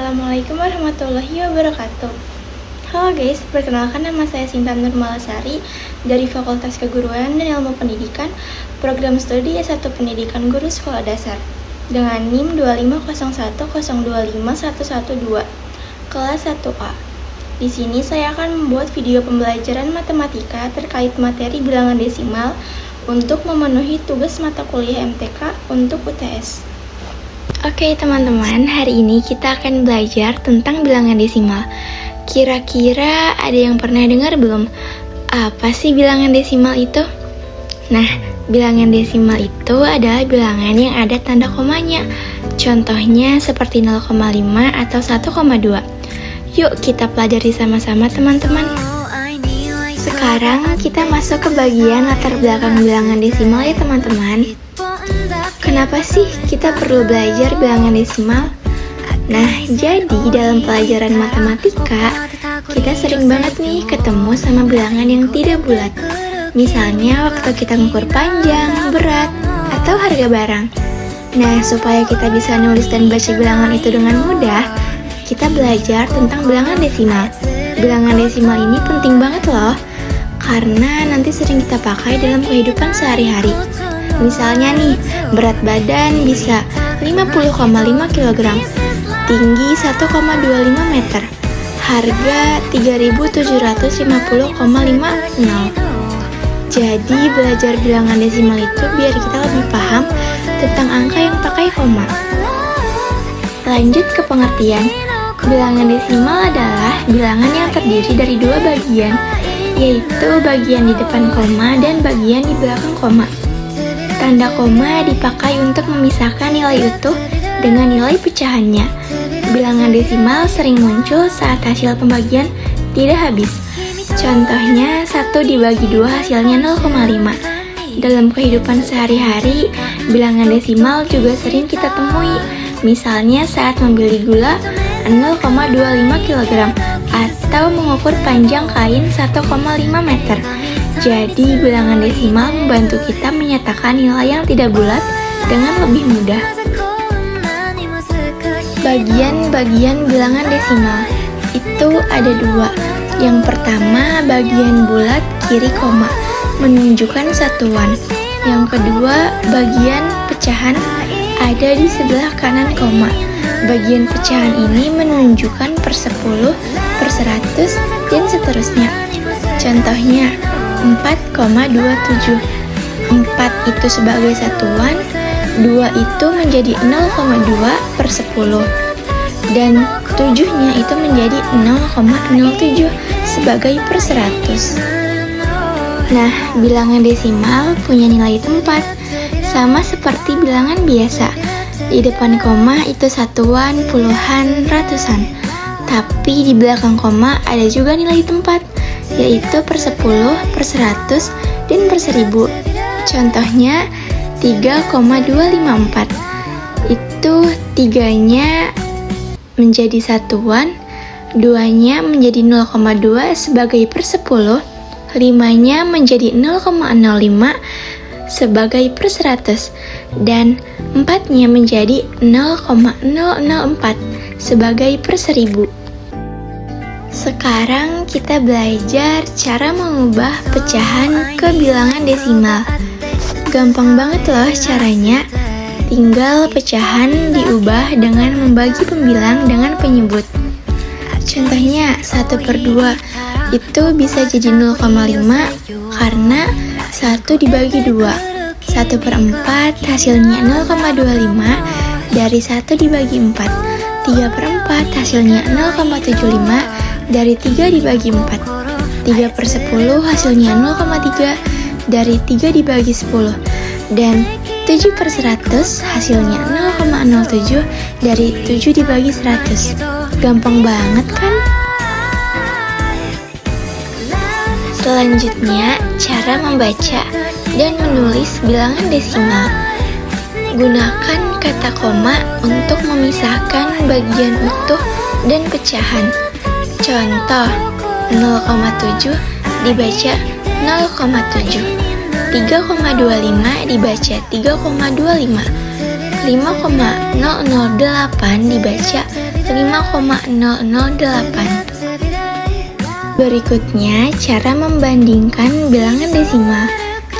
Assalamualaikum warahmatullahi wabarakatuh. Halo guys, perkenalkan nama saya Sinta Nurmalasari dari Fakultas Keguruan dan Ilmu Pendidikan, Program Studi S1 Pendidikan Guru Sekolah Dasar dengan NIM 25010251112, kelas 1A. Di sini saya akan membuat video pembelajaran matematika terkait materi bilangan desimal untuk memenuhi tugas mata kuliah MTK untuk UTS. Oke teman-teman, hari ini kita akan belajar tentang bilangan desimal. Kira-kira ada yang pernah dengar belum? Apa sih bilangan desimal itu? Nah, bilangan desimal itu adalah bilangan yang ada tanda komanya. Contohnya seperti 0,5 atau 1,2. Yuk kita pelajari sama-sama teman-teman. Sekarang kita masuk ke bagian latar belakang bilangan desimal ya teman-teman. Kenapa sih kita perlu belajar bilangan desimal? Nah, jadi dalam pelajaran matematika, kita sering banget nih ketemu sama bilangan yang tidak bulat. Misalnya waktu kita mengukur panjang, berat, atau harga barang. Nah, supaya kita bisa nulis dan baca bilangan itu dengan mudah, kita belajar tentang bilangan desimal. Bilangan desimal ini penting banget loh, karena nanti sering kita pakai dalam kehidupan sehari-hari. Misalnya nih, berat badan bisa 50,5 kg, tinggi 1,25 meter, harga 3.750,50. Jadi belajar bilangan desimal itu biar kita lebih paham tentang angka yang pakai koma. Lanjut ke pengertian. Bilangan desimal adalah bilangan yang terdiri dari dua bagian, yaitu bagian di depan koma dan bagian di belakang koma. Tanda koma dipakai untuk memisahkan nilai utuh dengan nilai pecahannya. Bilangan desimal sering muncul saat hasil pembagian tidak habis. Contohnya 1 dibagi 2 hasilnya 0,5. Dalam kehidupan sehari-hari, bilangan desimal juga sering kita temui. Misalnya saat membeli gula 0,25 kg atau mengukur panjang kain 1,5 meter. Jadi bilangan desimal membantu kita menyatakan nilai yang tidak bulat dengan lebih mudah. Bagian-bagian bilangan desimal itu ada dua. Yang pertama bagian bulat kiri koma menunjukkan satuan. Yang kedua bagian pecahan ada di sebelah kanan koma. Bagian pecahan ini menunjukkan per 10, per 100, dan seterusnya. Contohnya 4,27. 4 itu sebagai satuan, 2 itu menjadi 0,2 per 10, dan 7-nya itu menjadi 0,07 sebagai per 100. Nah, bilangan desimal punya nilai tempat, sama seperti bilangan biasa. Di depan koma itu satuan, puluhan, ratusan. Tapi di belakang koma ada juga nilai tempat, yaitu per 10, per 100, dan per 1000. Contohnya 3,254. Itu 3-nya menjadi satuan, 2-nya menjadi 0,2 sebagai per 10, 5-nya menjadi 0,05 sebagai per 100, dan 4-nya menjadi 0,004 sebagai per 1000. Sekarang kita belajar cara mengubah pecahan ke bilangan desimal. Gampang banget loh caranya. Tinggal pecahan diubah dengan membagi pembilang dengan penyebut. Contohnya 1/2 itu bisa jadi 0,5 karena 1 dibagi 2. 1/4 hasilnya 0,25 dari 1 dibagi 4. 3/4 hasilnya 0,75 dari 3 dibagi 4. 3/10 hasilnya 0,3 dari 3 dibagi 10. Dan 7/100 hasilnya 0,07 dari 7 dibagi 100. Gampang banget kan? Selanjutnya, cara membaca dan menulis bilangan desimal. Gunakan kata koma untuk memisahkan bagian utuh dan pecahan. Contoh, 0,7 dibaca 0,7, 3,25 dibaca 3,25, 5,008 dibaca 5,0008. Berikutnya, cara membandingkan bilangan desimal.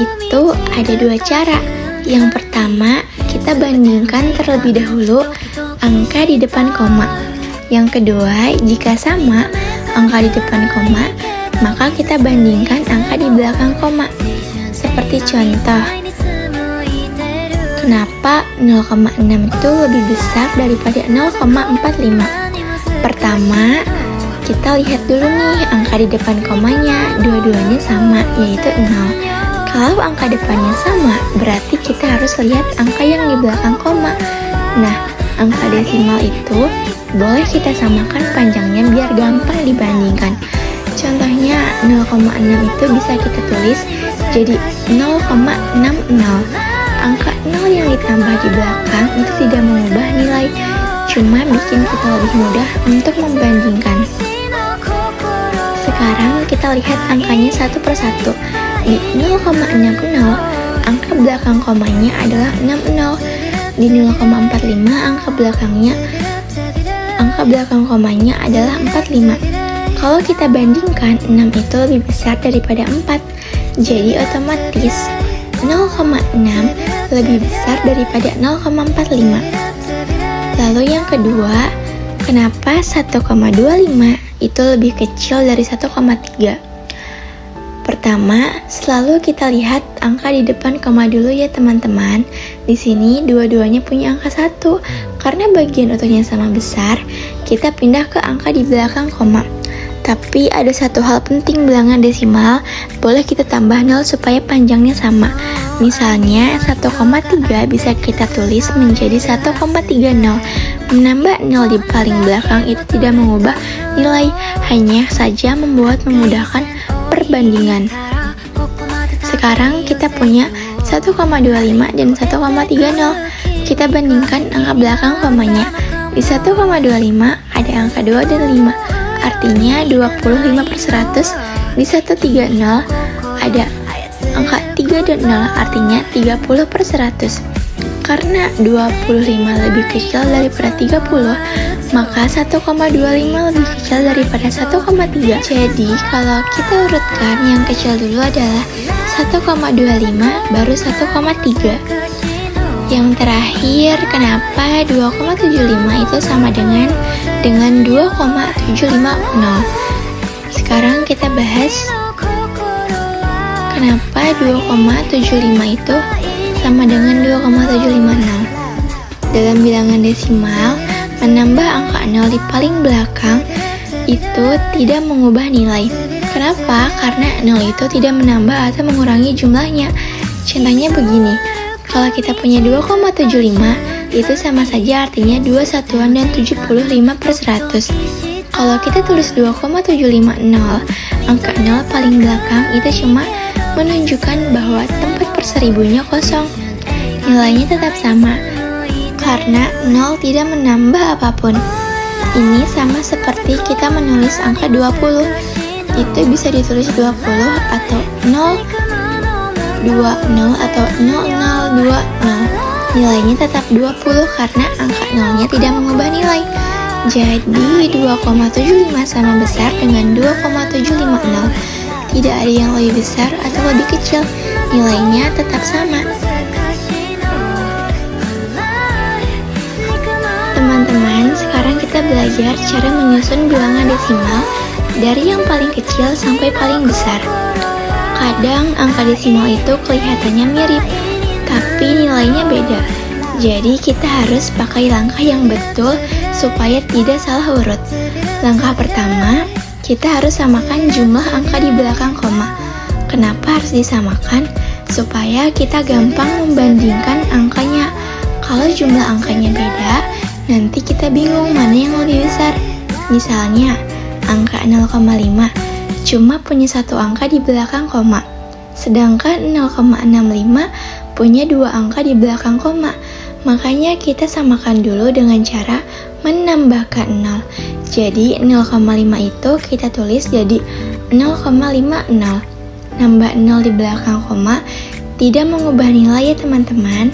Itu ada dua cara. Yang pertama, kita bandingkan terlebih dahulu angka di depan koma. Yang kedua, jika sama angka di depan koma, maka kita bandingkan angka di belakang koma. Seperti contoh, kenapa 0,6 itu lebih besar daripada 0,45? Pertama, kita lihat dulu nih angka di depan komanya, dua-duanya sama, yaitu 0. Kalau angka depannya sama, berarti kita harus lihat angka yang di belakang koma. Nah, angka desimal itu boleh kita samakan panjangnya biar gampang dibandingkan. Contohnya 0,6 itu bisa kita tulis jadi 0,60. Angka 0 yang ditambah di belakang itu tidak mengubah nilai, cuma bikin kita lebih mudah untuk membandingkan. Sekarang kita lihat angkanya satu persatu. Di 0,60, angka belakang komanya adalah 60. Di 0,45, angka belakang komanya adalah 45. Kalau kita bandingkan, 6 itu lebih besar daripada 4. Jadi otomatis 0,6 lebih besar daripada 0,45. Lalu yang kedua, kenapa 1,25 itu lebih kecil dari 1,3? Pertama, selalu kita lihat angka di depan koma dulu ya teman-teman. Di sini dua-duanya punya angka 1. Karena bagian utuhnya sama besar, kita pindah ke angka di belakang koma. Tapi ada satu hal penting bilangan desimal, boleh kita tambah 0 supaya panjangnya sama. Misalnya 1,3 bisa kita tulis menjadi 1,30. Menambah 0 di paling belakang itu tidak mengubah nilai, hanya saja memudahkan perbandingan. Sekarang kita punya 1,25 dan 1,30. Kita bandingkan angka belakang komanya. Di 1,25 ada angka 2 dan 5. Artinya 25/100. Di 130 ada angka 3 dan 0, artinya 30/100. Karena 25 lebih kecil daripada 30, maka 1,25 lebih kecil daripada 1,3. Jadi kalau kita urutkan, yang kecil dulu adalah 1,25 baru 1,3. Yang terakhir, kenapa 2,75 itu sama dengan 2,750? Sekarang kita bahas kenapa 2,75 itu sama dengan 2,750. Dalam bilangan desimal, menambah angka 0 di paling belakang itu tidak mengubah nilai. Kenapa? Karena 0 itu tidak menambah atau mengurangi jumlahnya. Contohnya begini, kalau kita punya 2,75, itu sama saja artinya 2 satuan dan 75/100. Kalau kita tulis 2,750, angka 0 paling belakang itu cuma menunjukkan bahwa tempat perseribunya kosong. Nilainya tetap sama, karena 0 tidak menambah apapun. Ini sama seperti kita menulis angka 20. Itu bisa ditulis 20 atau 020 atau 0020. Nilainya tetap 20 karena angka 0-nya tidak mengubah nilai. Jadi 2,75 sama besar dengan 2,750. Tidak ada yang lebih besar atau lebih kecil. Nilainya tetap sama. Teman-teman, sekarang kita belajar cara menyusun bilangan desimal dari yang paling kecil sampai paling besar. Kadang angka desimal itu kelihatannya mirip, tapi nilainya beda. Jadi kita harus pakai langkah yang betul supaya tidak salah urut. Langkah pertama, kita harus samakan jumlah angka di belakang koma. Kenapa harus disamakan? Supaya kita gampang membandingkan angkanya. Kalau jumlah angkanya beda, nanti kita bingung mana yang lebih besar. Misalnya, angka 0,5 cuma punya satu angka di belakang koma. Sedangkan 0,65 punya dua angka di belakang koma. Makanya kita samakan dulu dengan cara menambahkan 0. Jadi 0,5 itu kita tulis jadi 0,50. Nambah 0 di belakang koma tidak mengubah nilai ya teman-teman.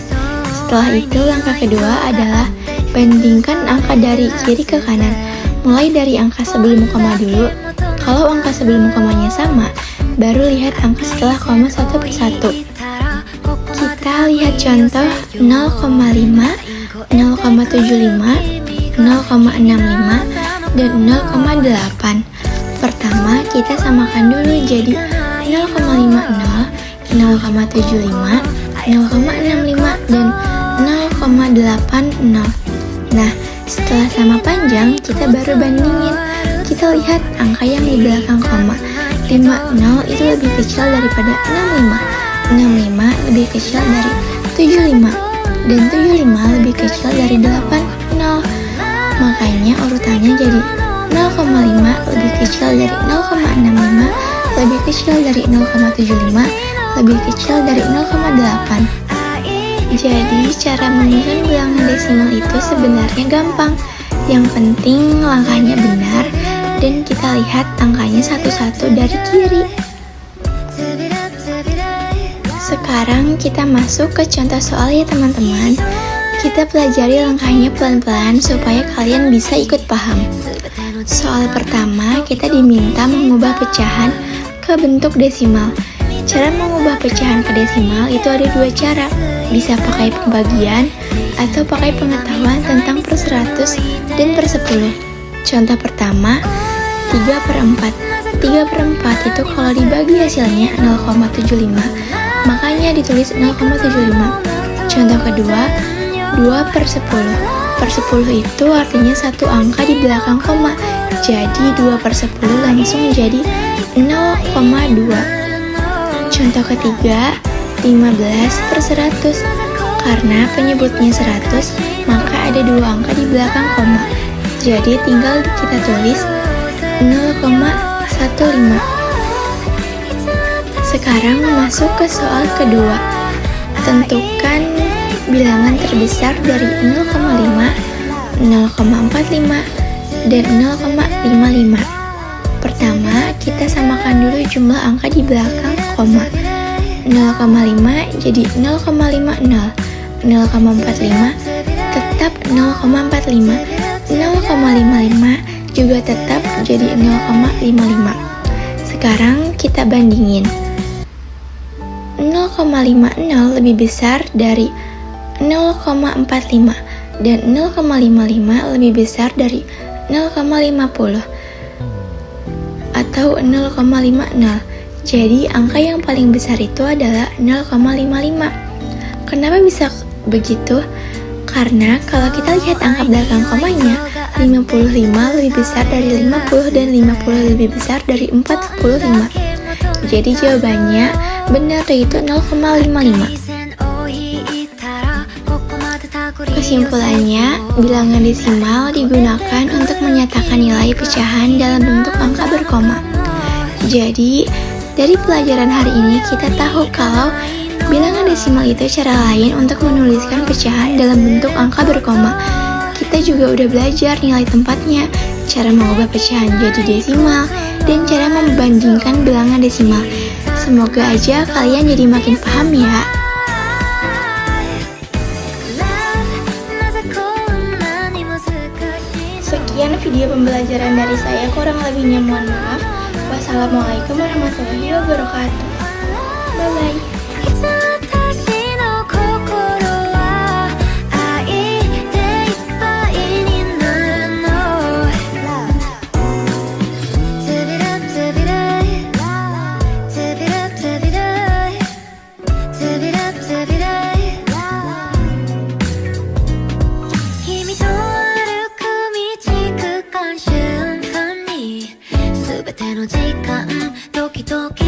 Setelah itu langkah kedua adalah bandingkan angka dari kiri ke kanan. Mulai dari angka sebelum koma dulu. Kalau angka sebelum komanya sama, baru lihat angka setelah koma satu persatu. Kita lihat contoh 0,5, 0,75, 0,65, dan 0,8. Pertama, kita samakan dulu jadi 0,50, 0,75, 0,65, dan 0,80. Nah, setelah sama panjang, kita baru bandingin. Kita lihat angka yang di belakang koma. 50 itu lebih kecil daripada 65. 65 lebih kecil dari 75. Dan 75 lebih kecil dari 80. Makanya urutannya jadi 0,5 lebih kecil dari 0,65, lebih kecil dari 0,75, lebih kecil dari 0,8. Jadi cara menyusun bilangan desimal itu sebenarnya gampang. Yang penting langkahnya benar dan kita lihat angkanya satu-satu dari kiri. Sekarang kita masuk ke contoh soal ya teman-teman. Kita pelajari langkahnya pelan-pelan supaya kalian bisa ikut paham. Soal pertama, kita diminta mengubah pecahan ke bentuk desimal. Cara mengubah pecahan ke desimal itu ada dua cara. Bisa pakai pembagian atau pakai pengetahuan tentang per 100 dan per 10. Contoh pertama, 3/4. 3/4 itu kalau dibagi hasilnya 0,75, makanya ditulis 0,75. Contoh kedua, 2/10. Per 10 itu artinya satu angka di belakang koma. Jadi 2/10 langsung jadi 0,2. Contoh ketiga, 15/100. Karena penyebutnya 100, maka ada dua angka di belakang koma. Jadi tinggal kita tulis 0,15. Sekarang masuk ke soal kedua. Tentukan bilangan terbesar dari 0,5, 0,45, dan 0,55. Pertama, kita samakan dulu jumlah angka di belakang koma. 0,5 jadi 0,50, 0,45 tetap 0,45, 0,55 juga tetap jadi 0,55. Sekarang kita bandingin. 0,50 lebih besar dari 0,45 dan 0,55 lebih besar dari 0,50 atau 0,50. Jadi angka yang paling besar itu adalah 0,55. Kenapa bisa begitu? Karena kalau kita lihat angka belakang komanya, 55 lebih besar dari 50 dan 50 lebih besar dari 45. Jadi jawabannya benar, yaitu 0,55. Kesimpulannya, bilangan desimal digunakan untuk menyatakan nilai pecahan dalam bentuk angka berkoma. Jadi, dari pelajaran hari ini kita tahu kalau bilangan desimal itu cara lain untuk menuliskan pecahan dalam bentuk angka berkoma. Kita juga udah belajar nilai tempatnya, cara mengubah pecahan jadi desimal, dan cara membandingkan bilangan desimal. Semoga aja kalian jadi makin paham ya. Sekian video pembelajaran dari saya, kurang lebihnya mohon maaf. Wassalamualaikum warahmatullahi wabarakatuh. Bye-bye.「全ての時間ドキドキ